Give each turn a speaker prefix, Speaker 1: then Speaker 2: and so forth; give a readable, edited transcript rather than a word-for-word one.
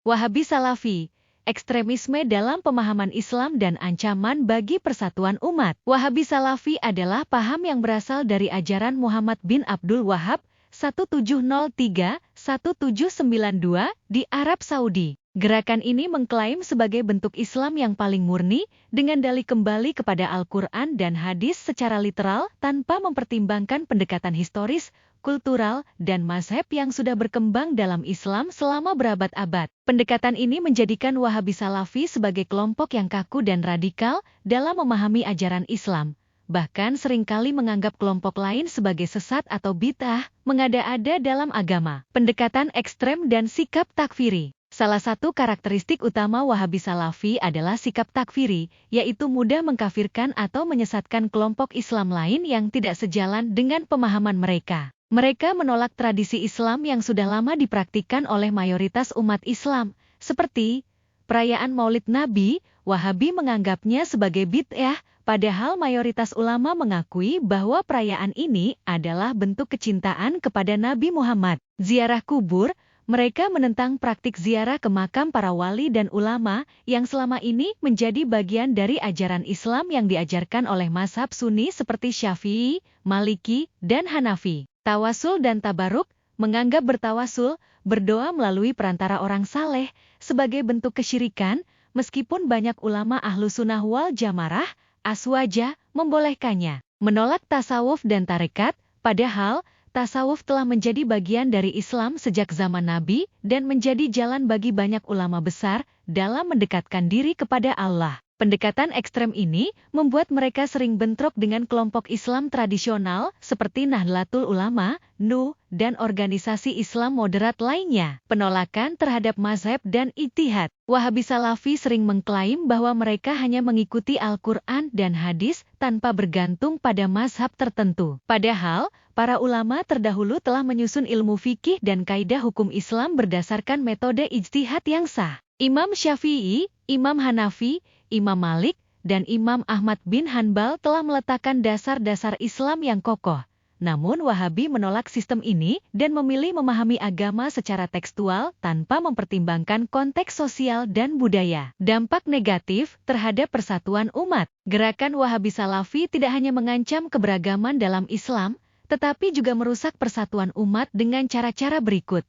Speaker 1: Wahabi Salafi, ekstremisme dalam pemahaman Islam dan ancaman bagi persatuan umat. Wahabi Salafi adalah paham yang berasal dari ajaran Muhammad bin Abdul Wahhab 1703-1792 di Arab Saudi. Gerakan ini mengklaim sebagai bentuk Islam yang paling murni dengan dalih kembali kepada Al-Quran dan hadis secara literal tanpa mempertimbangkan pendekatan historis, kultural, dan mazhab yang sudah berkembang dalam Islam selama berabad-abad. Pendekatan ini menjadikan Wahabi Salafi sebagai kelompok yang kaku dan radikal dalam memahami ajaran Islam. Bahkan seringkali menganggap kelompok lain sebagai sesat atau bid'ah, mengada-ada dalam agama. Pendekatan ekstrem dan sikap takfiri. Salah satu karakteristik utama Wahabi Salafi adalah sikap takfiri, yaitu mudah mengkafirkan atau menyesatkan kelompok Islam lain yang tidak sejalan dengan pemahaman mereka. Mereka menolak tradisi Islam yang sudah lama dipraktikkan oleh mayoritas umat Islam, seperti perayaan Maulid Nabi. Wahabi menganggapnya sebagai bid'ah, padahal mayoritas ulama mengakui bahwa perayaan ini adalah bentuk kecintaan kepada Nabi Muhammad. Ziarah kubur. Mereka menentang praktik ziarah ke makam para wali dan ulama yang selama ini menjadi bagian dari ajaran Islam yang diajarkan oleh mazhab Sunni seperti Syafi'i, Maliki, dan Hanafi. Tawasul dan tabaruk, menganggap bertawasul, berdoa melalui perantara orang saleh, sebagai bentuk kesyirikan, meskipun banyak ulama ahlu sunnah wal jamaah, aswaja, membolehkannya. Menolak tasawuf dan tarekat, padahal tasawuf telah menjadi bagian dari Islam sejak zaman Nabi dan menjadi jalan bagi banyak ulama besar dalam mendekatkan diri kepada Allah. Pendekatan ekstrem ini membuat mereka sering bentrok dengan kelompok Islam tradisional seperti Nahdlatul Ulama, NU, dan organisasi Islam moderat lainnya. Penolakan terhadap mazhab dan ijtihad. Wahabi Salafi sering mengklaim bahwa mereka hanya mengikuti Al-Quran dan hadis tanpa bergantung pada mazhab tertentu. Padahal, para ulama terdahulu telah menyusun ilmu fikih dan kaidah hukum Islam berdasarkan metode ijtihad yang sah. Imam Syafi'i, Imam Hanafi, Imam Malik, dan Imam Ahmad bin Hanbal telah meletakkan dasar-dasar Islam yang kokoh. Namun Wahabi menolak sistem ini dan memilih memahami agama secara tekstual tanpa mempertimbangkan konteks sosial dan budaya. Dampak negatif terhadap persatuan umat. Gerakan Wahabi Salafi tidak hanya mengancam keberagaman dalam Islam, tetapi juga merusak persatuan umat dengan cara-cara berikut.